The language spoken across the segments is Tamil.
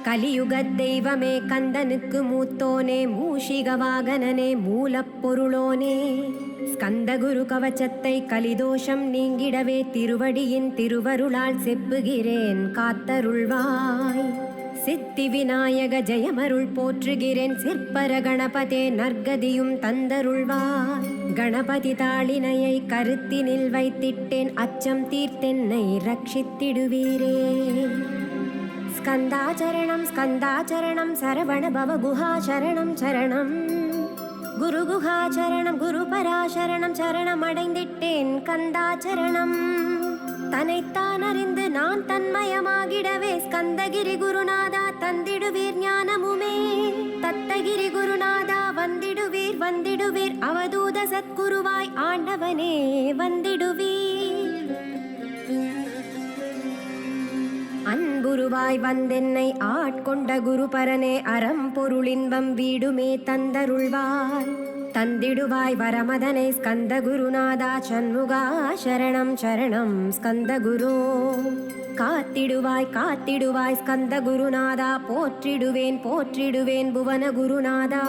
கலியுகத் தெய்வமே கந்தனுக்கு மூத்தோனே மூஷிக வாகனனே மூலப்பொருளோனே ஸ்கந்தகுரு கவச்சத்தை கலிதோஷம் நீங்கிடவே திருவடியின் திருவருளால் செப்புகிறேன் காத்தருள்வாய். சித்தி விநாயக ஜெயமருள் போற்றுகிறேன் சிற்பர கணபதே நற்கதியும் தந்தருள்வாய். கணபதி தாளினையை கருத்தினில் வைத்திட்டேன் அச்சம் தீர்த்தென்னை ரட்சித்திடுவீரே. ஸ்கந்தாச்சரணம் ஸ்கந்தாச்சரணம் சரவண பவ குஹாசரணம் சரணம் குரு குஹாசரணம் குரு பராசரணம் சரணம் அடைந்திட்டேன் கந்தாச்சரணம். தன்னைத்தான் அறிந்து நான் தன்மயமாகிடவே ஸ்கந்தகிரி குருநாதா தந்திடுவீர் ஞானமுமே. தத்தகிரி குருநாதா வந்திடுவீர் வந்திடுவீர் அவதூத சத்குருவாய் ஆண்டவனே வந்திடுவீர். அன்புருவாய் வந்தென்னை ஆட்கொண்ட குருபரனே அறம் பொருளின்பம் வீடுமே தந்தருள்வாய். தந்திடுவாய் வரமதனை ஸ்கந்த குருநாதா சண்முகா சரணம் சரணம் ஸ்கந்த குரு. காத்திடுவாய் காத்திடுவாய் ஸ்கந்த குருநாதா போற்றிடுவேன் போற்றிடுவேன் புவன குருநாதா.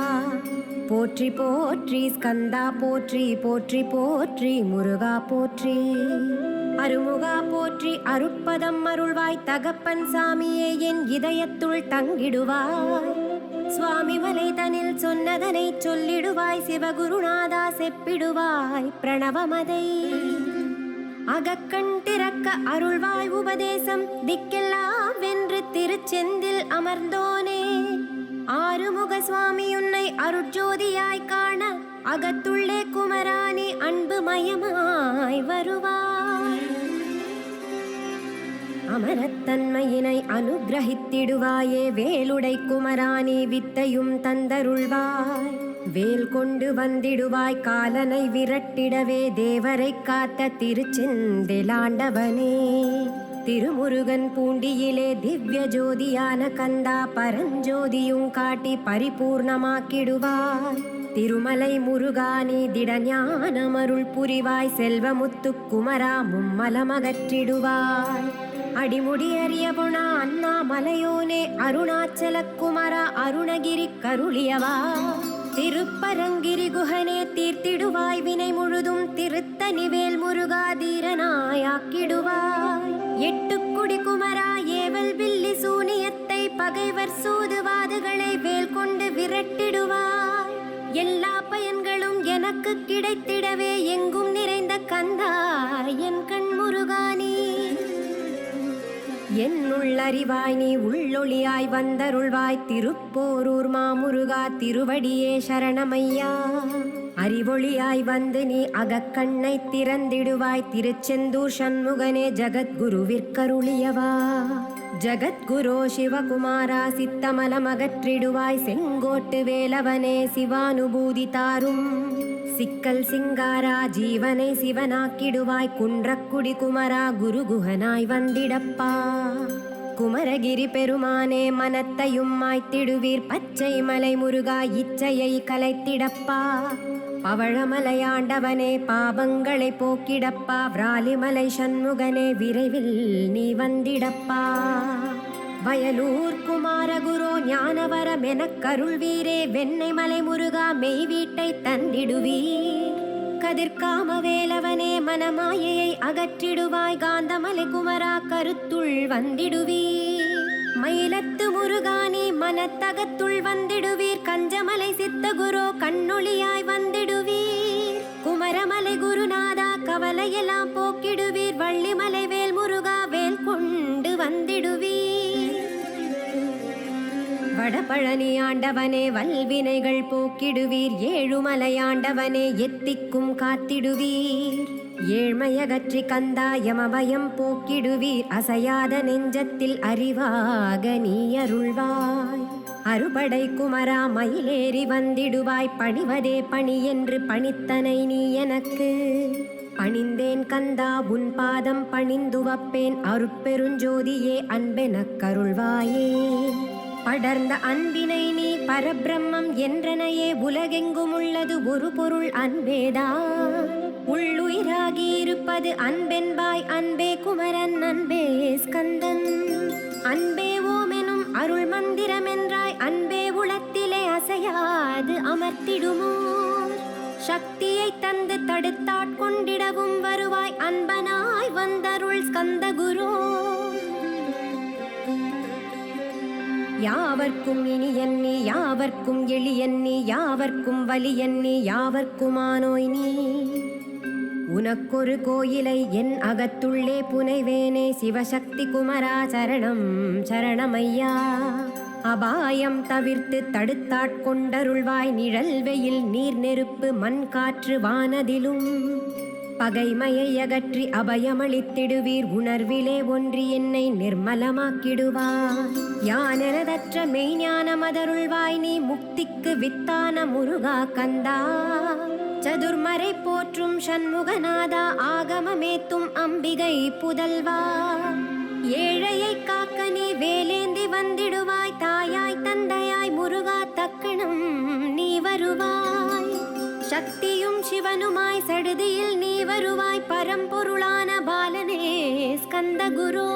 போற்றி போற்றி ஸ்கந்தா போற்றி போற்றி போற்றி முருகா போற்றி. அருமுகா போற்றி அருட்பதம் அருள்வாய் தகப்பன் சாமியே என் இதயத்துள் தங்கிடுவாய். சுவாமி மலைதனில் சொன்னதனை சொல்லிடுவாய் சிவகுருநாதா செப்பிடுவாய் பிரணவமதை. அகக்கண் திறக்க அருள்வாய் உபதேசம் திக்கெல்லாம் வென்று திருச்செந்தில் அமர்ந்தோனே. ஆறுமுக சுவாமி உன்னை அருட்ஜோதியாய் காண அகத்துள்ளே குமராணி அன்பு மயமாய் வருவாய். அமரத்தன்மையினை அனுகிரகித்திடுவாயே வேலுடை குமராணி வித்தையும் தந்தருள்வாய். வேல் கொண்டு வந்திடுவாய் காலனை விரட்டிடவே தேவரை காத்த திருச்செந்திலாண்டவனே. திருமுருகன் பூண்டியிலே திவ்ய ஜோதியான கந்தா பரஞ்சோதியும் காட்டி பரிபூர்ணமாக்கிடுவாய். திருமலை முருகானி திடஞானமருள் புரிவாய் செல்வமுத்து குமரா மும்மலமகற்றிடுவாய். அடிமுடி அறிய பொணா அண்ணாமலையோனே அருணாச்சல குமரா அருணகிரி கருளியவா. திருப்பரங்கிரி குஹனே தீர்த்திடுவாய் வினை முழுதும் திருத்தணிவேல் முருகா தீரனாயாக்கிடுவாய். எட்டுக்குடி குமரா ஏவல் வில்லி சூனியத்தை பகைவர் சூதுவாதுகளை வேல் கொண்டு விரட்டிடுவாய். எல்லா பயன்களும் எனக்கு கிடைத்திடவே எங்கும் நிறைந்த கந்தா என் கண் முருகானி. என்னுள்ளறிவாய் நீ உள்ளொளியாய் வந்தருள்வாய் திருப்போரூர் மாமுருகா திருவடியே சரணமையா. அறிவொளியாய் வந்து நீ அகக்கண்ணை திறந்திடுவாய் திருச்செந்தூர் சண்முகனே ஜகத்குருவிற்கருளியவா. ஜகத்குரோ சிவகுமாரா சித்தமலமகற்றிடுவாய் செங்கோட்டு வேலவனே சிவானுபூதி தாரும். சிக்கல் சிங்காரா ஜீவனை சிவனாக்கிடுவாய் குன்றக்குடி குமரா குருகுஹனாய் வந்திடப்பா. குமரகிரி பெருமானே மனத்தையும் மாய்த்திடுவீர் பச்சை மலை முருகா இச்சையை கலைத்திடப்பா. பவழமலையாண்டவனே பாவங்களை போக்கிடப்பா. விராலிமலை சண்முகனே விரைவில் நீ வந்திடப்பா. வயலூர் குமாரகுரோ ஞானவரம் எனக்கருள்வீரே வெண்ணை மலை முருகா மெய் வீட்டை தந்திடுவீர். கதிர்காம வேலவனே மனமாயையை அகற்றிடுவாய் காந்தமலை குமரா கருத்துள் வந்திடுவீர். மயிலத்து முருகானி மனத்தகத்துள் வந்திடுவீர் கஞ்சமலை சித்தகுரோ கண்ணொளியாய் வந்திடுவீர். குமரமலை குருநாதா கவலையெல்லாம் போக்கிடுவீர் வள்ளிமலை வேல் முருகா வேல் கொண்டு வந்திடுவீர். வடபழனி ஆண்டவனே வல்வினைகள் போக்கிடுவீர் ஏழுமலையாண்டவனே எத்திக்கும் காத்திடுவீர். ஏழ்மையகற்றி கந்தா யமபயம் போக்கிடுவீர் அசையாத நெஞ்சத்தில் அறிவாக நீ அருள்வாய். அறுபடை குமரா மயிலேறி வந்திடுவாய் பணிவதே பணி என்று பணித்தனை நீ எனக்கு. பணிந்தேன் கந்தா உன் பாதம் பணிந்துவப்பேன் அருட்பெருஞ்சோதியே அன்பெனக்கருள்வாயே. படர்ந்த அன்பினை நீ பரபிரம்மம் என்றனையே உலகெங்கும் உள்ளது ஒரு பொருள் அன்பேதா. உள்ளுயிராகி இருப்பது அன்பென்பாய் அன்பே குமரன் அன்பே ஸ்கந்தன். அன்பே ஓமெனும் அருள் மந்திரமென்றாய் அன்பே உளத்திலே அசையாது அமர்த்திடுமோ சக்தியை தந்து தடுத்தாட்கொண்டிடவும் வருவாய் அன்பனாய் வந்தருள் ஸ்கந்த குரு யாவர்க்கும் இனியன் நீ யாவர்க்கும் எளியன் நீ யாவர்க்கும் வலியன் நீ யாவர்க்குமானோய் நீ உனக்கொரு கோயிலை என் அகத்துள்ளே புனைவேனே சிவசக்தி குமரா சரணம் சரணமையா அபாயம் தவிர்த்து தடுத்தாட்கொண்டருள்வாய் நிழல் வெயில் நீர் நெருப்பு மண் காற்று வானதிலும் பகைமையை அகற்றி அபயமளித்திடுவீர் உணர்விலே ஒன்றி என்னை நிர்மலமாக்கிடுவார் யானெனதற்ற மெய்ஞான மதருள்வாய் நீ முக்திக்கு வித்தான முருகா கந்தா சதுர்மறை போற்றும் சண்முகநாதா ஆகமமேத்தும் அம்பிகை புதல்வா ஏழையை காக்க நீ வேலேந்தி வந்திடுவாய் தாயாய் தந்தையாய் முருகா தக்கணம் நீ வருவாய் சக்தியும் சிவனுமாய் சடுதியில் நீ வருவாய் பரம்பொருளான பாலனே ஸ்கந்த குரு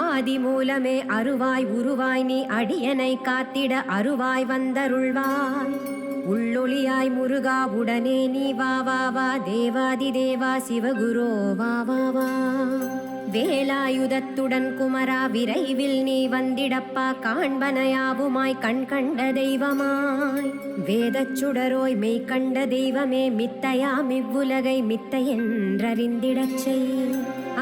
ஆதி மூலமே அருவாய் உருவாய் நீ அடியனை காத்திட அருவாய் வந்தருள்வாய் உள்ளொளியாய் முருகா உடனே நீ வா வா வா தேவாதி தேவா சிவகுரோ வா வா வா வேலாயுதத்துடன் குமரா விரைவில் நீ வந்திடப்பா காண்பனையாவுமாய் கண் கண்ட தெய்வமாய் வேதச் சுடரோய் மெய் கண்ட தெய்வமே மித்தையாம் இவ்வுலகை மித்தையென்றறிந்திடச் செய்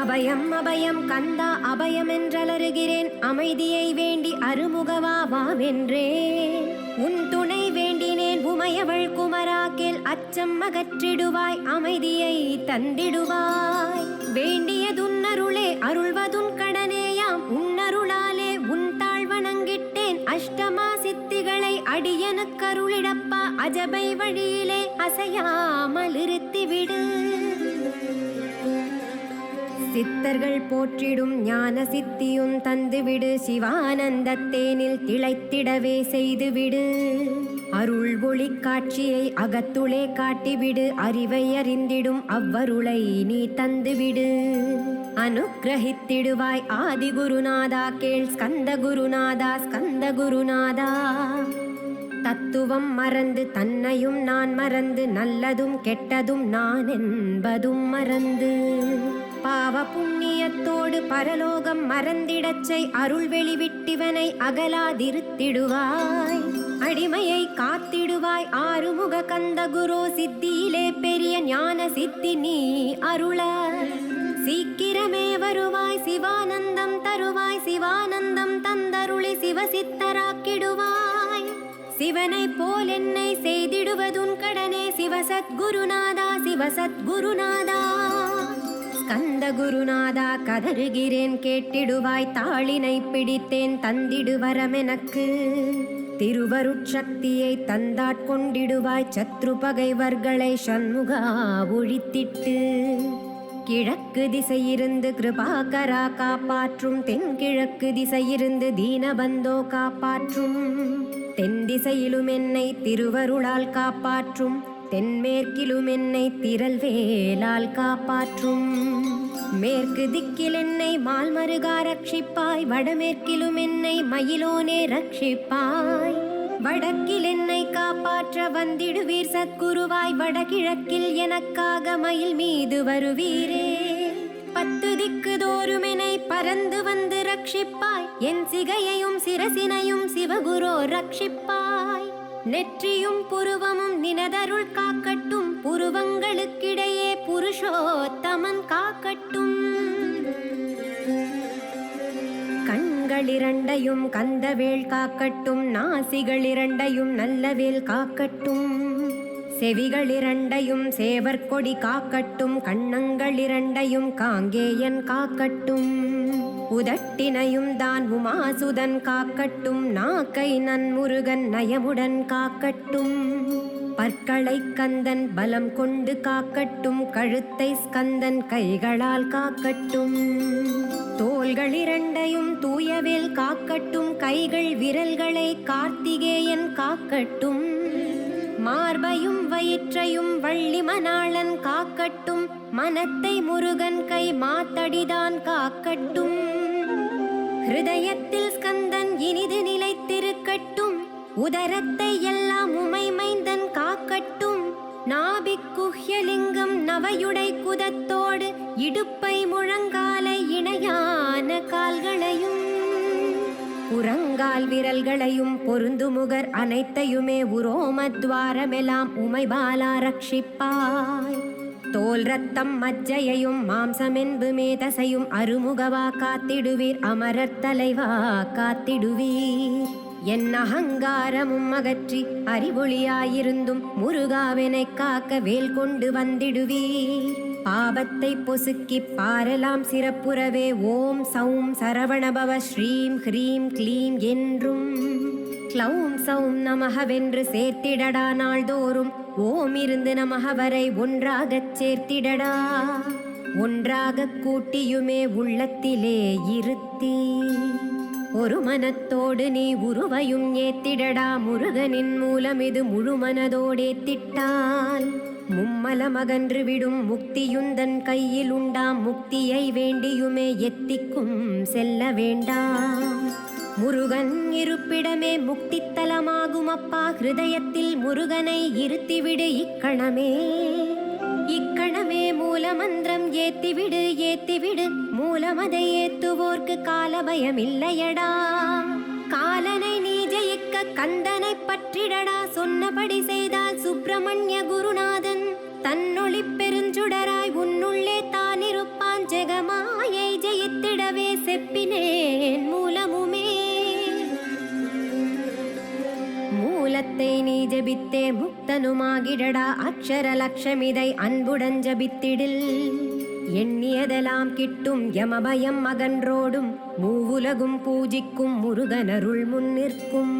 அபயம் அபயம் கந்தா அபயம் என்றலறுகிறேன் அமைதியை வேண்டி அருமுகவா வாவென்றேன் உன் துணை வேண்டினேன் உமையவள் குமரா கேள் அச்சம் அகற்றிடுவாய் அமைதியை தந்திடுவாய் வேண்டியதுன்னருளே அருள்வதுன் கடனேயாம் உன்னருளாலே உன் தாழ் வணங்கிட்டேன் அஷ்டமா சித்திகளை அடியனுக்கருளிடப்பா அஜபை வழியிலே அசையாமல் இருத்திவிடு சித்தர்கள் போற்றிடும் ஞான சித்தியும் தந்துவிடு சிவானந்தத்தேனில் திளைத்திடவே செய்துவிடு அருள் ஒளி காட்சியை அகத்துளே காட்டிவிடு அறிவை அறிந்திடும் அவ்வருளை நீ தந்துவிடு அனுக்கிரகித்திடுவாய் ஆதி குருநாதா கேள் ஸ்கந்த குருநாதா ஸ்கந்த குருநாதா தத்துவம் மறந்து தன்னையும் நான் மறந்து நல்லதும் கெட்டதும் நான் என்பதும் மறந்து பாவ புண்ணியத்தோடு பரலோகம் மறந்திடச்சை அருள் வெளிவிட்டிவனை அகலாதிருத்திடுவாய் அடிமையை காத்திடுவாய் ஆறுமுக கந்த குரு சித்தியிலே பெரிய ஞான சித்தி நீ அருள சீக்கிரமே வருவாய் சிவானந்தம் தருவாய் சிவானந்தம் தந்தருளி சிவசித்தராக்கிடுவாய் சிவனை போல் என்னை செய்திடுவதுன் கடனே சிவசத்குருநாதா சிவசத்குருநாதா ஸ்கந்த குருநாதா கதறுகிறேன் கேட்டிடுவாய் தாளினை பிடித்தேன் தந்திடுவரமெனக்கு திருவருட்சக்தியை தந்தாட்கொண்டிடுவாய் சத்ரு பகைவர்களை சண்முகா ஒழித்திட்டு கிழக்கு திசையிருந்து கிருபாகரா காப்பாற்றும் தென்கிழக்கு திசையிருந்து தீனபந்தோ காப்பாற்றும் தென் திசையிலும் என்னை திருவருளால் காப்பாற்றும் தென்மேற்கிலும் என்னை திரள்வேலால் காப்பாற்றும் மேற்கு திக்கில் என்னை மால்மருகா ரட்சிப்பாய் வடமேற்கிலும் என்னை மயிலோனே ரட்சிப்பாய் வடக்கில் என்னை காப்பாற்ற வந்திடுவீர் சத்குருவாய் வடகிழக்கில் எனக்காக மயில் மீது வருவீரே 10 திக்கு தோறும் என்னை பறந்து வந்து ரட்சிப்பாய் என் சிகையையும் சிரசினையும் சிவகுரோ ரட்சிப்பாய் நெற்றியும் புருவமும் நினதருள் காக்கட்டும் புருவங்களுக்கிடையே புருஷோத்தமன் காக்கட்டும் கண்களிரண்டையும் கந்தவேல் காக்கட்டும் நாசிகளிரண்டையும் நல்லவேல் காக்கட்டும் செவிகளிரண்டையும் சேவற்கொடி காக்கட்டும் கண்ணங்களிரண்டையும் காங்கேயன் காக்கட்டும் உதட்டினையும் தான் உமாசுதன் காக்கட்டும் நாக்கை நன்முருகன் நயமுடன் காக்கட்டும் பற்களை கந்தன் பலம் கொண்டு காக்கட்டும் கழுத்தை ஸ்கந்தன் கைகளால் காக்கட்டும் தோள்களிரண்டையும் தூயவேல் காக்கட்டும் கைகள் விரல்களை கார்த்திகேயன் காக்கட்டும் மார்பையும் வயிற்றையும் வள்ளி மணாளன் காக்கட்டும் மனத்தை முருகன் கை மாத்தடிதான் காக்கட்டும் ஹிருதயத்தில் ஸ்கந்தன் இனிது நிலைத்திருக்கட்டும். உதரத்தை எல்லாம் உமை மைந்தன் காக்கட்டும். நாபிக்குஹ்யலிங்கம் நவையுடை குதத்தோடு இடுப்பை முழங்காலை இணையான கால்களையும் புறங்கால் விரல்களையும் பொருந்துமுகர் அனைத்தையுமே உரோமத்வாரமெல்லாம் உமைபாலா ரட்சிப்பாய். தோல் ரத்தம் மஜ்ஜையையும் மாம்சமென்பு மேதசையும் அருமுகவா காத்திடுவீர். அமரர் தலைவா காத்திடுவீர். என் அகங்காரமும் அகற்றி அறிவொளியாயிருந்தும் முருகாவெனை காக்க வேல் கொண்டு வந்திடுவீர். பாபத்தை பொசுக்கி பாரலாம் சிறப்புறவே ஓம் சௌம் சரவணபவ ஸ்ரீம் ஹ்ரீம் க்ளீம் என்றும் க்ளௌம் சௌம் நமகவென்று சேர்த்திடடா. நாள்தோறும் ஓம் இருந்து நமக வரை ஒன்றாகச் சேர்த்திடடா. ஒன்றாக கூட்டியுமே உள்ளத்திலே இருத்தி ஒரு மனத்தோடு நீ உருவையும் ஏத்திடடா. முருகனின் மூலம் இது முழு மனதோடேத்திட்டால் மும்மலமகன்று விடும் முக்தியுந்தன் கையில் உண்டாம். முக்தியை வேண்டியுமே எத்திக்கும் செல்ல வேண்டாம். முருகன் இருப்பிடமே முக்தித்தலமாகும் அப்பா. ஹிருதயத்தில் முருகனை இருத்திவிடு இக்கணமே. இக்கணமே மூலமந்திரம் ஏத்திவிடு ஏத்திவிடு. மூலமதை ஏத்துவோர்க்கு காலபயம் இல்லையடா. காலனை நீ ஜெயிக்க கந்தனை பற்றிடடா. சொன்னபடி செய்தால் சுப்பிரமணிய குருநாதன் தன்னொளி பெருஞ்சுடராய் உன்னுள்ளே தானிருப்பான். ஜெகமாயை ஜெயித்திடவே செப்பினேன் மூலமுமே. மூலத்தை நீ ஜபித்தே முக்தனுமாகிடடா. அக்ஷர லட்சமிதை அன்புடன் ஜபித்திடில் எண்ணியதெல்லாம் கிட்டும். யமபயம் அகன்றோடும் மூவுலகும் பூஜிக்கும் முருகனருள் முன்னிற்கும்.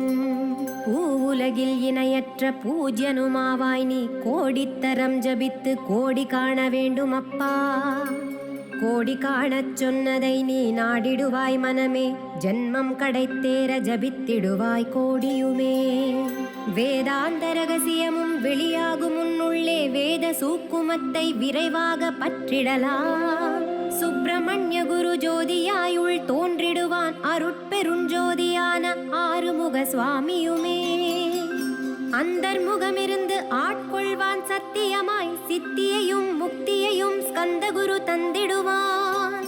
பூவுலகில் இணையற்ற பூஜ்யனுமாவாய் நீ கோடித்தரம் ஜபித்து கோடி காண வேண்டும் அப்பா. கோடி காணச் சொன்னதை நீ நாடிடுவாய் மனமே. ஜன்மம் கடைத்தேற ஜபித்திடுவாய் கோடியுமே. வேதாந்த ரகசியமும் வெளியாகும் முன்னுள்ளே வேத சூக்குமத்தை விரைவாக பற்றிடலாம். சுப்பிரமணிய குரு ஜோதியாயுள் தோன்றிடுவான். அருட்பெருஞ்சோதியான ஆறுமுக சுவாமியுமே அந்தர்முகமிருந்து ஆட்கொள்வான் சத்தியமாய். சித்தியையும் முக்தியையும் ஸ்கந்தகுரு தந்திடுவான்.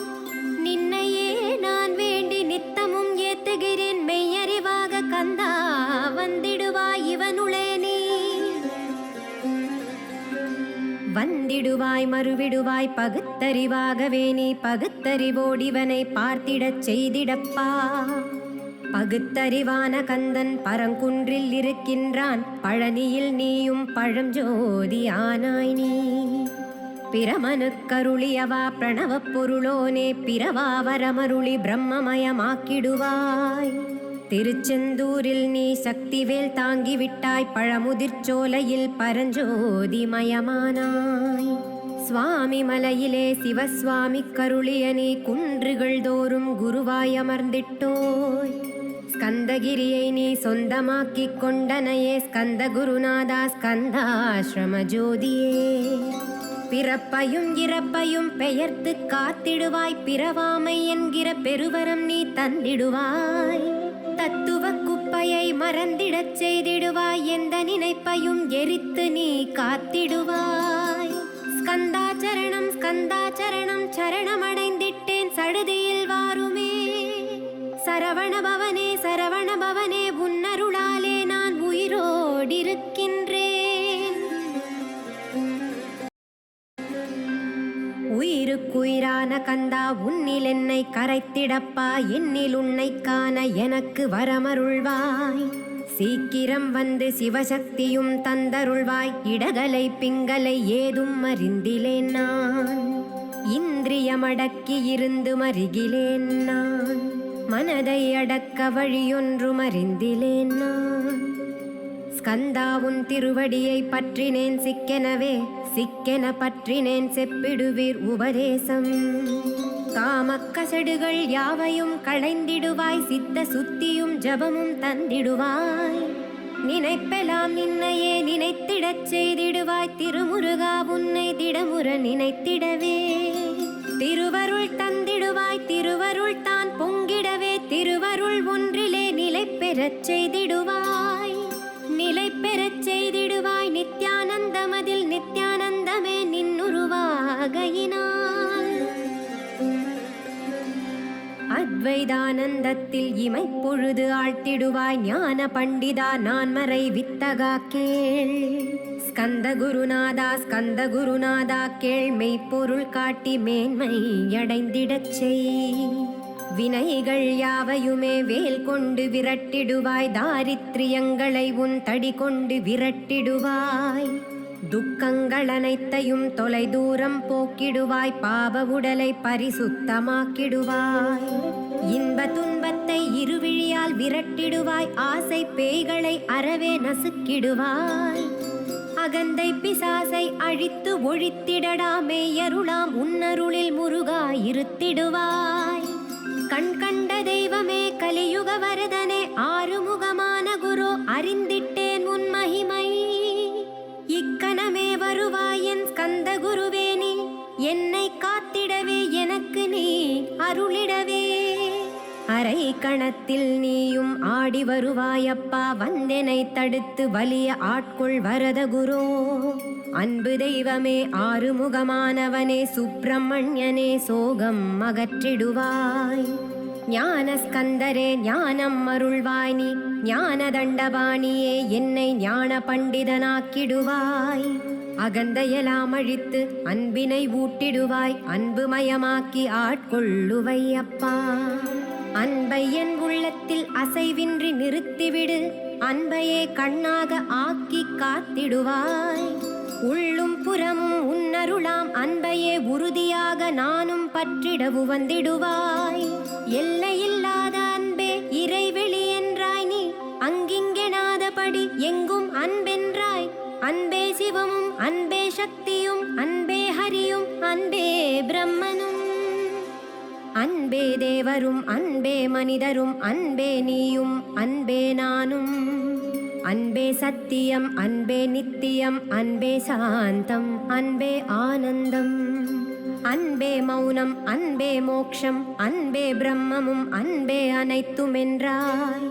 நின்னையே நான் வேண்டி நித்தமும் ஏத்துகிறேன் மெய்யறிவாக. கந்தா வந்திடுவாய் இவனுளே நீ. வந்திடுவாய் மறுவிடுவாய் பகுத்தறிவாகவே நீ. பகுத்தறிவோடிவனை பார்த்திடச் செய்திடப்பா. பகுத்தறிவான கந்தன் பரங்குன்றில் இருக்கின்றான். பழனியில் நீயும் பழஞ்சோதி ஆனாய் நீ. பிரமனுக்கருளியவா பிரணவப் பொருளோனே. பிறவாவரமருளி பிரம்மமயமாக்கிடுவாய். திருச்செந்தூரில் நீ சக்திவேல் தாங்கிவிட்டாய். பழமுதிர்ச்சோலையில் பரஞ்சோதிமயமானாய். சுவாமி மலையிலே சிவசுவாமி கருளிய நீ. குன்றுகள் தோறும் குருவாய் அமர்ந்திட்டோய். ஸ்கந்தகிரியை நீ சொந்தமாக்கிக் கொண்டனையே. ஸ்கந்த குருநாதா ஸ்கந்தாசிரம ஜோதியே. பிறப்பையும் இறப்பையும் பெயர்த்து காத்திடுவாய். பிறவாமை என்கிற பெருவரம் நீ தந்திடுவாய். தத்துவ குப்பையை மறந்திடச் செய்திடுவாய். எந்த நினைப்பையும் எரித்து நீ காத்திடுவாய். ஸ்கந்தாச்சரணம் ஸ்கந்தாச்சரணம் சரணமடைந்திட்டேன் சடுதியில் வாருமே. சரவணபவனே சரவணபவனே உன்னருளாலே நான் உயிரோடிருக்கின்றேன். உயிருக்குயிரான கந்தா உன்னில் என்னை கரைத்திடப்பா. என்னில் உன்னை காண எனக்கு வரமருள்வாய். சீக்கிரம் வந்து சிவசக்தியும் தந்தருள்வாய். இடகலை பிங்கலை ஏதும் அறிந்திலேன் நான். இந்திரியமடக்கி இருந்து மருகிலேன் நான். மனதை அடக்க வழியொன்றும் அறிந்திலேன் நான். ஸ்கந்தா உன் திருவடியை பற்றினேன் சிக்கெனவே. சிக்கென பற்றினேன் செப்பிடுவீர் உபதேசம். காமக்கசடுகள் யாவையும் களைந்திடுவாய். சித்த சுத்தியும் ஜபமும் தந்திடுவாய். நினைப்பெல்லாம் நின்னையே நினைத்திடச் செய்திடுவாய். திருமுருகா உன்னை திடமுற நினைத்திடவே திருவருள் தந்திடுவாய். திருவருள் தான் பொங்கிடவே திருவருள் ஒன்றிலே நிலை பெறச் செய்திடுவாய், நிலை பெறச் செய்திடுவாய். நித்யானந்தமதில் நித்யானந்தமே நின்னுருவாகையினால் அத்வைதானந்தத்தில் இமைப்பொழுது ஆழ்த்திடுவாய். ஞான பண்டிதா நான்மறை வித்தகா கேள், ஸ்கந்த குருநாதா ஸ்கந்த குருநாதா கேள். மெய்ப்பொருள் காட்டி மேன்மை அடைந்திடச் செய். வினைகள் யாவையுமே வேல் கொண்டு விரட்டிடுவாய். தாரித்ரியங்களை உன் தடி கொண்டு விரட்டிடுவாய். துக்கங்கள் அனைத்தையும் தொலை தூரம் போக்கிடுவாய். பாவ உடலை பரிசுத்தமாக்கிடுவாய். இன்ப துன்பத்தை இருவிழியால் விரட்டிடுவாய். ஆசை பேய்களை அறவே நசுக்கிடுவாய். அகந்தை பிசாசை அழித்து ஒழித்திடடாமே அருளாம் உன்னருளில் முருகா இருத்திடுவாய். கண் கண்ட தெய்வமே கலியுக வரதனே ஆறுமுகமான குரு அறிந்திட்டேன் உன் மகிமை. இக்கணமே வருவாய் என் ஸ்கந்த குருவே, நீ என்னை காத்திடவே எனக்கு நீ அருளிடவே. அரை கணத்தில் நீயும் ஆடி வருவாயப்பா, வந்தெனை தடுத்து வலிய ஆட்கொள் வரத குரோ. அன்பு தெய்வமே ஆறுமுகமானவனே சுப்பிரமணியனே சோகம் அகற்றிடுவாய். ஞான ஸ்கந்தரே ஞானம் அருள்வாய். நீ ஞான தண்டபாணியே என்னை ஞான பண்டிதனாக்கிடுவாய். அகந்தையெல்லாம் அழித்து அன்பினை ஊட்டிடுவாய். அன்புமயமாக்கி ஆட்கொள்ளுவை அப்பா. அன்பை என் உள்ளத்தில் அசைவின்றி நிறுத்திவிடு. அன்பையே கண்ணாக ஆக்கி காத்திடுவாய். உள்ளும் புறமும் உன்னருளாம் அன்பையே உறுதியாக நானும் பற்றிடவு வந்திடுவாய். எல்லையில்லாத அன்பே இறைவெளி என்றாய். நீ அங்கிங்கெனாதபடி எங்கும் அன்பென்றாய். அன்பே சிவமும் அன்பே சக்தியும் அன்பே ஹரியும் அன்பே பிரம்மனும். அன்பே தேவரும் அன்பே மனிதரும் அன்பே நீயும் அன்பே நானும். அன்பே சத்தியம் அன்பே நித்தியம் அன்பே சாந்தம் அன்பே ஆனந்தம். அன்பே மௌனம் அன்பே மோக்ஷம் அன்பே பிரம்மமும் அன்பே அனைத்தும் என்றாய்.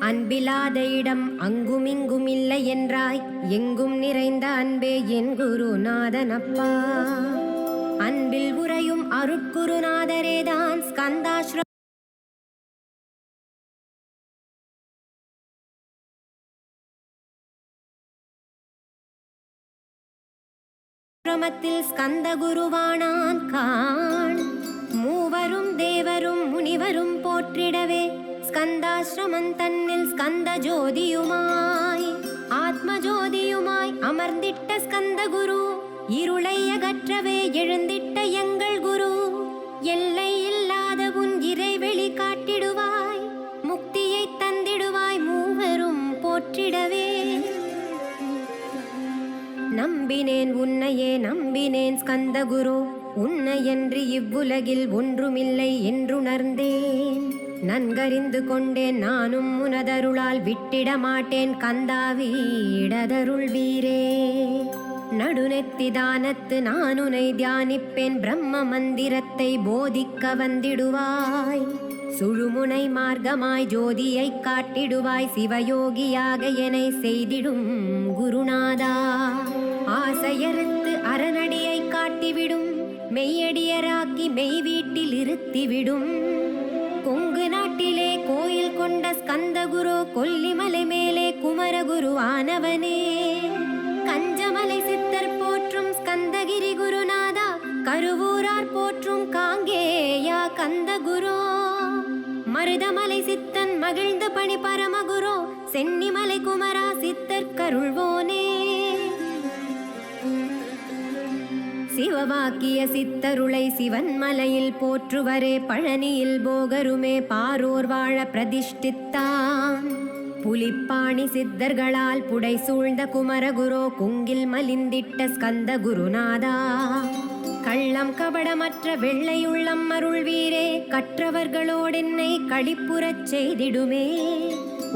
அன்பில்லாத இடம் அங்குமிங்கும் இல்லை என்றாய். எங்கும் நிறைந்த அன்பே என் குருநாதனப்பா. அன்பில் உறையும் அருட்குருநாதரேதான் ஸ்கந்தாஸ்ர ஸ்கந்த குருவானான் காண். மூவரும் தேவரும் முனிவரும் போற்றிடவே ஸ்கந்தாசிரமன் தன்னில் ஸ்கந்த ஜோதியுமாய் ஆத்ம ஜோதியுமாய் அமர்ந்திட்ட ஸ்கந்த குரு. இருளை அகற்றவே எழுந்திட்ட எங்கள் குரு. எல்லை இல்லாத உன் இறைவெளி காட்டிடுவாய். முக்தியை தந்திடுவாய் மூவரும் போற்றிடவே. நம்பினேன் உன்னையே நம்பினேன் ஸ்கந்த குரு. உன்னையன்றி இவ்வுலகில் ஒன்றுமில்லை என்றுணர்ந்தேன். நன்கறிந்து கொண்டேன் நானும் உனதருளால் விட்டிட மாட்டேன். கந்தா வீடதருள் வீரே. நடுநெத்தி தானத்து நான் உனை தியானிப்பேன். பிரம்ம மந்திரத்தை போதிக்க வந்திடுவாய். சுழுமுனை மார்க்கமாய் ஜோதியை காட்டிடுவாய். சிவயோகியாக என்னை செய்திடும் குருநாதா. ஆசையறுத்து அரணடியை காட்டிவிடும். மெய்யடியராக்கி மெய் வீட்டில் இருத்திவிடும். கொங்கு நாட்டிலே கோயில் கொண்ட ஸ்கந்த குரு. கொல்லிமலை மேலே குமரகுரு ஆனவனே. கஞ்சமலை சித்தர் போற்றும் ஸ்கந்தகிரி குருநாதா. கருவூரார் போற்றும் காங்கேயா கந்த குரு. மருதமலை சித்தன் மகிழ்ந்த பணி பரமகுரு. சென்னிமலை குமரா சித்தர் கருள்வோனே. சிவவாக்கிய சித்தருளை சிவன் மலையில் போற்றுவரே. பழனியில் போகருமே பாரோர் வாழ பிரதிஷ்டித்தான். புலிப்பாணி சித்தர்களால் புடை சூழ்ந்த குமரகுரு. குங்கில் மலிந்திட்ட ஸ்கந்த குருநாதா. கள்ளம் கபடமற்ற வெள்ளையுள்ளம் அருள் வீரே. கற்றவர்களோடென்னை களிப்புறச் செய்திடுமே.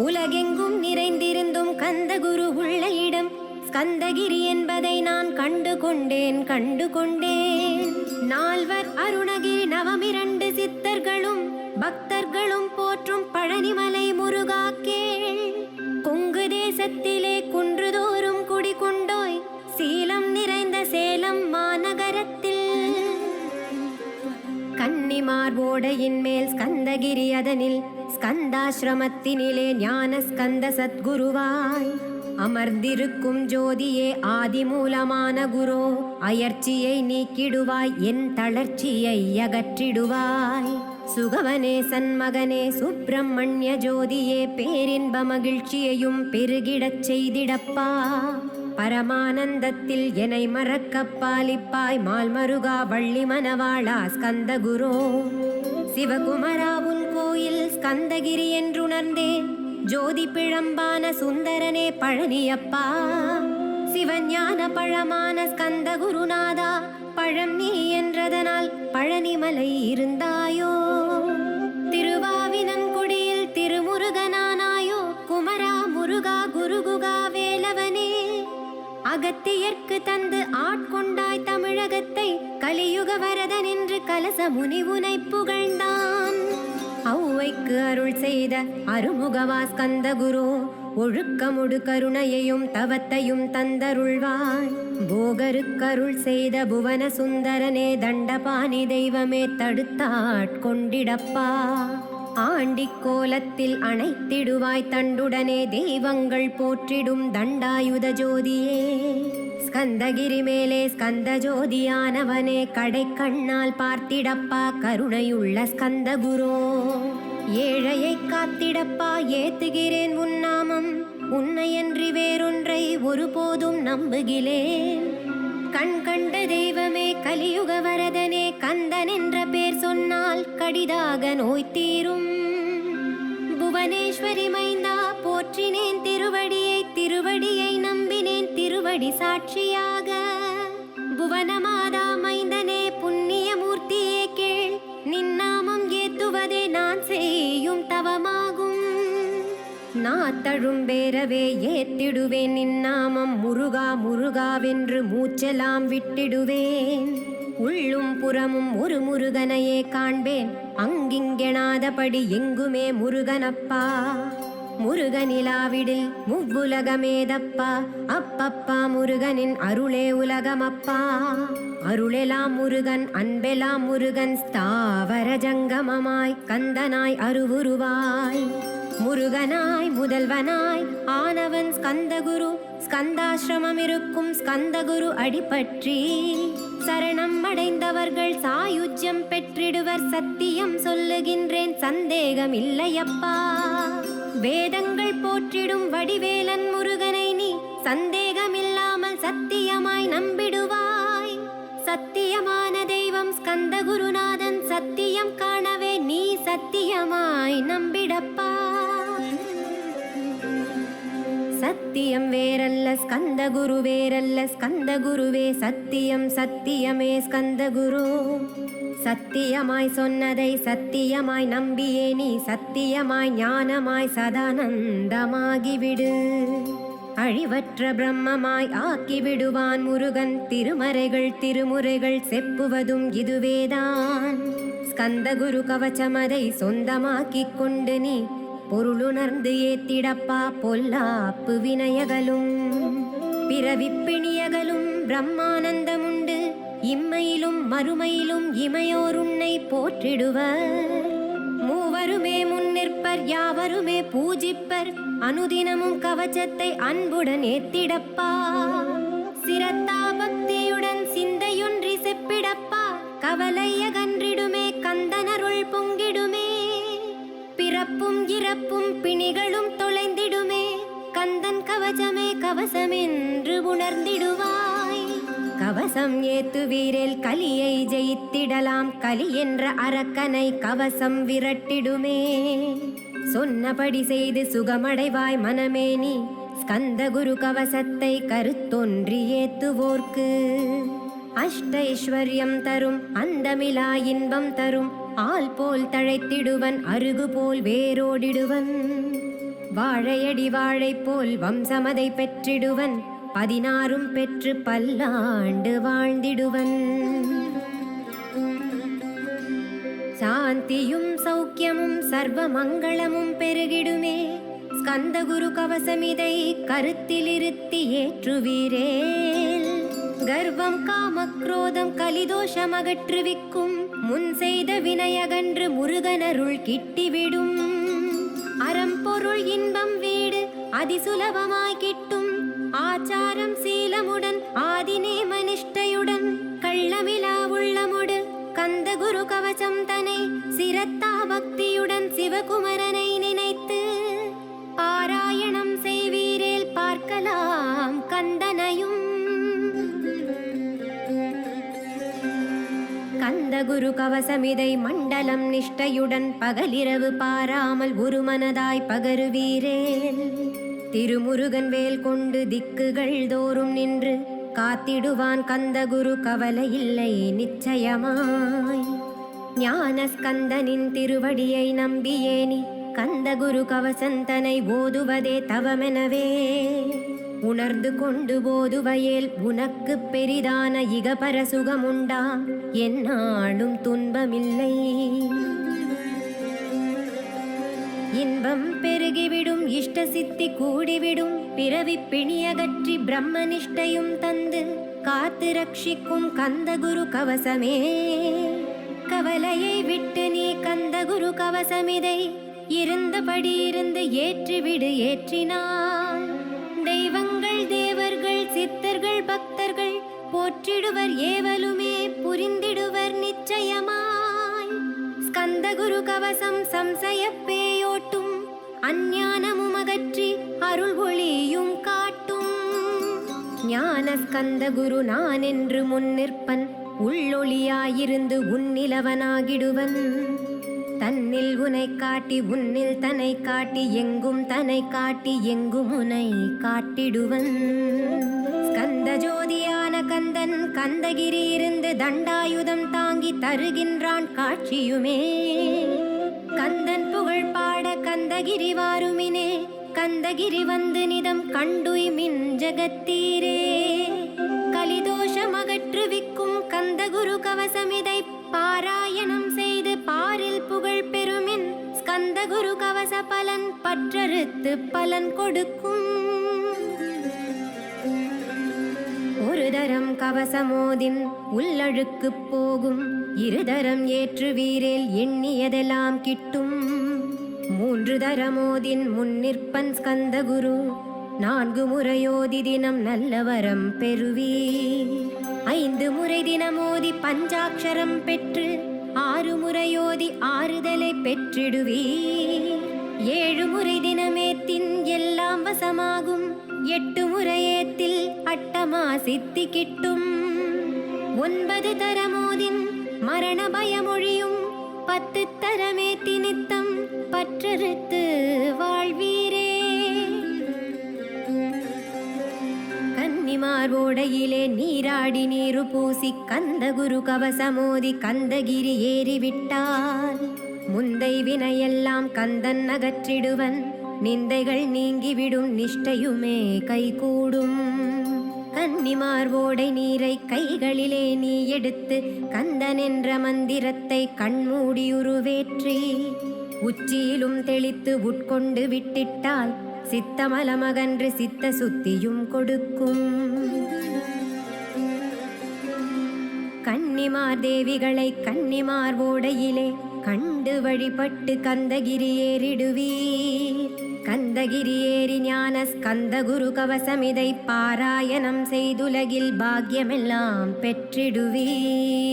உலகெங்கும் நிறைந்திருந்தும் கந்த குரு உள்ள இடம் ஸ்கந்தகிரி என்பதை நான் கண்டு கொண்டேன். நால்வர் அருணகிரி நவமிரண்டு சித்தர்களும் பக்தர்களும் போற்றும் பழனிமலை முருகா கேள். கொங்கு தேசத்திலே குன்றுதோறும் குடிகொண்டோய் சீலம் நிறைந்த சேலம் மாநகரத்தில் கன்னிமார்போடையின் மேல் ஸ்கந்தகிரி அதனில் ஸ்கந்தாசிரமத்தினிலே ஞான ஸ்கந்த சத்குருவாய் அமர்ந்திருக்கும் ஜோதியே ஆதிமூலமான குரோ, அயர்ச்சியை நீக்கிடுவாய் என் தளர்ச்சியை அகற்றிடுவாய். சுகவனே சண்மகனே சுப்பிரமணிய ஜோதியே பேரின்ப மகிழ்ச்சியையும் பெருகிடச் செய்திடப்பா. பரமானந்தத்தில் என்னை மறக்க பாலிப்பாய் மால்மருகா வள்ளி மணவாளா ஸ்கந்த குரோ. சிவகுமரா உன் கோயில் ஸ்கந்தகிரி என்றுணர்ந்தேன், ஜோதி பிழம்பான சுந்தரனே பழனியப்பா. சிவஞான பழமான ஸ்கந்த குருநாதா, பழம் நீ என்றதனால் பழனிமலை இருந்தாயோ. திருவாவினங்குடியில் திருமுருகனானாயோ, குமரா முருகா குருகுகா வேலவனே. அகத்தியர்க்கு தந்து ஆட்கொண்டாய் தமிழகத்தை, கலியுக வரதன் என்று கலச முனி உனை புகழ்ந்தான். ஔவைக்கு அருள் செய்த அருமுகவா ஸ்கந்த குரு, ஒழுக்கமுடு கருணையையும் தவத்தையும் தந்தருள்வாய். போகருக்கருள் செய்த புவன சுந்தரனே தண்டபாணி தெய்வமே தடுத்தாட்கொண்டிடப்பா. ஆண்டிக் கோலத்தில் அணைத்திடுவாய் தண்டுடனே தெய்வங்கள் போற்றிடும் தண்டாயுத ஜோதியே. ஸ்கந்தகிரி மேலே ஸ்கந்த ஜோதியானவனே கடை கண்ணால் பார்த்திடப்பா கருணையுள்ள ஸ்கந்த குரோ. ஏழையை காத்திடப்பா ஏத்துகிறேன் உன்னாமம், உன்னையன்றி வேறொன்றை ஒருபோதும் நம்புகிலேன். கண் கண்ட தெய்வமே கலியுக வரதனே, கந்தன் என்ற பேர் சொன்னால் கடிதாக நோய் தீரும். புவனேஸ்வரி மைந்தா போற்றினேன் திருவடியை, திருவடியை நம்பினேன் திருவடி சாட்சியாக. புவனமாதா மைந்தனே புண்ணியமூர்த்தியே கேள், நின்னாமம் ஏத்துவதே நான் செய்யும் தவமாகும். நாத்தழும் பேரவே ஏத்திடுவேன் நின்னாமம், முருகா முருகாவென்று மூச்செல்லாம் விட்டிடுவேன். உள்ளும் புறமும் ஒரு முருகனையே காண்பேன், அங்கிங்கெனாதபடி எங்குமே முருகனப்பா. முருகனிலாவிடில் முவ்வுலகமேதப்பா, அப்பப்பா முருகனின் அருளே உலகமப்பா. அருளெலாம் முருகன் அன்பெலாம் முருகன், ஸ்தாவர ஜங்கமமாய் கந்தனாய் அருவுருவாய். முருகனாய் முதல்வனாய் ஆனவன் ஸ்கந்தகுரு, ஸ்கந்தாசிரமம் இருக்கும் ஸ்கந்தகுரு அடிபற்றி சரணம் அடைந்தவர்கள் சாயுஜ்யம் பெற்றிடுவர். சத்தியம் சொல்லுகின்றேன் சந்தேகம் இல்லையப்பா. வேதங்கள் போற்றிடும் வடிவேலன் முருகனை நீ சந்தேகமில்லாமல் சத்தியமாய் நம்பிடுவாய். சத்தியமான தெய்வம் ஸ்கந்த குருநாதன், சத்தியம் காணவே நீ சத்தியமாய் நம்பிடப்பா. சத்தியம் வேறல்ல ஸ்கந்த குரு வேறல்ல, ஸ்கந்த குருவே சத்தியம் சத்தியமே ஸ்கந்த குரு. சத்தியமாய் சொன்னதை சத்தியமாய் நம்பியே நீ சத்தியமாய் ஞானமாய் சதானந்தமாகிவிடு. அழிவற்ற பிரம்மமாய் ஆக்கிவிடுவான் முருகன், திருமறைகள் திருமுறைகள் செப்புவதும் இதுவேதான். ஸ்கந்த குரு கவச்சமதை சொந்தமாக்கிக் கொண்டு நீ பொருளுணர்ந்து ஏத்திடப்பா பொல்லாப்பு வினயகலும். பிறவிப்பிணியகலும் பிரம்மானந்தமுண்டு, இம்மையிலும் மறுமையிலும் இமையோருன்னை போற்றிடுவர். மூவருமே முன்னிற்பர் யாவருமே பூஜிப்பர், அனுதினமும் கவச்சத்தை அன்புடன் ஏத்திடப்பா. சிரத்தா பக்தியுடன் சிந்தையொன்றி செப்பிடப்பா, கவலையகன்றிடுமே கந்தனருள் பொங்கிடுமே. பிறப்பும் இறப்பும் பிணிகளும் தொலைந்திடுமே, கந்தன் கவசமே கவசமென்று உணர்ந்திடுவாய். கவசம் ஏத்துவீரேல் கலியை ஜெயித்திடலாம், கலி என்ற அரக்கனை கவசம் விரட்டிடுமே. சொன்னபடி செய்து சுகமடைவாய் மனமே நீ, ஸ்கந்த குரு கவசத்தை கருத்தொன்றி ஏத்துவோர்க்கு. அஷ்டைஸ்வர்யம் தரும் அந்தமிலா இன்பம் தரும், ஆள் போல் தழைத்திடுவன் அருகு போல் வேரோடிடுவன். வாழையடி வாழை போல் வம்சமதை பெற்றிடுவன், 16 பெற்று பல்லாண்டு வாழ்ந்திடுவன். சாந்தியும் சௌக்கியமும் சர்வ மங்களமும் பெருகிடுமே. ஸ்கந்தகுரு கவசமிதை கருத்திலிருத்தி ஏற்றுவீரேல் கர்வம் காமக்ரோதம் கலிதோஷம் அகற்றுவிக்கும். முன் செய்த வினையகன்று முருகனருள் கிட்டிவிடும். அறம்பொருள் இன்பம் வீடு அதிசுலபமாய் கிட்டும். ஆச்சாரம் சீலமுடன் ஆதிநேம நிஷ்டையுடன் கள்ளமிலா உள்ளமுடு கந்தகுரு கவசம் தனை சிரத்தா பக்தியுடன் சிவகுமரனை நினைத்து பாராயணம் செய்வீரேல் பார்க்கலாம் கந்தனையும். கந்தகுரு கவசமிதை மண்டலம் நிஷ்டையுடன் பகலிரவு பாராமல் ஒரு மனதாய் பகருவீரேல் திருமுருகன் வேல் கொண்டு திக்குகள் தோறும் நின்று காத்திடுவான் கந்தகுரு கவலை இல்லை நிச்சயமாய். ஞான ஸ்கந்தனின் திருவடியை நம்பியேனி கந்தகுரு கவசந்தனை ஓதுவதே தவமெனவே உணர்ந்து கொண்டு போதுவையேல் உனக்கு பெரிதான இகபர சுகமுண்டாம். என்னாலும் துன்பமில்லை. இன்பம் பெருகிவிடும் இஷ்ட சித்தி கூடிவிடும். பிறவி பிணியகற்றி பிரம்மனிஷ்டையும் தந்து காத்து ரட்சிக்கும் கந்தகுரு கவசமே. கவலையை விட்டு நீ கந்தகுரு கவசமிதை இருந்தபடி இருந்து ஏற்றிவிடு. ஏற்றினான் தெய்வங்கள் தேவர்கள் சித்தர்கள் பக்தர்கள் போற்றிடுவர் ஏவலுமே புரிந்திடுவர் நிச்சயமாய். ஸ்கந்தகுரு கவசம் சம்சய பேயோட்டும். அஞ்ஞானமும் அகற்றி அருள் ஒளியும் காட்டும். ஞான ஸ்கந்தகுரு நான் என்று முன்னிற்பன். உள்ளொளியாயிருந்து உன்னிலவனாகிடுவன். தன்னில் உனை காட்டி உன்னில் தன்னை காட்டி எங்கும் தன்னை காட்டி எங்கும் உனை காட்டிடுவன். ஸ்கந்த ஜோதியான கந்தன் கந்தகிரி இருந்து தண்டாயுதம் தாங்கி தருகின்றான் காட்சியுமே. கந்தன் புகழ் பாட கந்தகிரி வாருமினே. கந்தகிரி வந்து நிதம் கண்டுய்மின் ஜகத்தீரே. கலிதோஷம் அகற்றுவிக்கும் கந்தகுரு கவசமிதை பாராயணம் செய்து பாரில் புகழ் பெறுமின். ஸ்கந்தகுரு கவச பலன் பற்றறுத்து பலன் கொடுக்கும். ஒரு தரம் கவசமோதின் உள்ளழுக்கு போகும். இருதரம் ஏற்றுவீரேல் எண்ணியதெல்லாம் கிட்டும். 3 தரமோதின் முன்னிற்பன் ஸ்கந்தகுரு. 4 முறையோதி தினம் நல்ல வரம் பெறுவீர். 5 முறை தினமோதி பஞ்சாட்சரம் பெற்று 6 முறையோதி ஆறுதலை பெற்றிடுவீர். 7 முறை தினமேத்தின் எல்லாம் வசமாகும். 8 முறையேத்தில் அட்டமா சித்தி கிட்டும். 9 தரமோதின் மரண பயமொழியும். 10 தரமேத்தி நித்தம் பற்றறுத்து வாழ்வீரே. கன்னிமார்வோடையிலே நீராடி நீரு பூசி கந்தகுரு கவசமோதி கந்தகிரி ஏறிவிட்டால் முந்தை வினையெல்லாம் கந்தன் அகற்றிடுவன். நிந்தைகள் நீங்கிவிடும் நிஷ்டையுமே கைகூடும். கன்னிமார்வோடை நீரை கைகளிலே நீ எடுத்து கந்தன் என்ற மந்திரத்தை கண்மூடி உருவேற்றி உச்சியிலும் தெளித்து உட்கொண்டு விட்டிட்டால் சித்தமலமகன்று சித்த சுத்தியும் கொடுக்கும். கன்னிமார் தேவிகளை கன்னிமார்வோடையிலே கண்டு வழிபட்டு கந்தகிரி ஏறிடுவீர். கந்தகிரி ஏறி ஞான ஸ்கந்தகுரு கவசமிதை பாராயணம் செய்துலகில் பாக்யமெல்லாம் பெற்றிடுவீர்.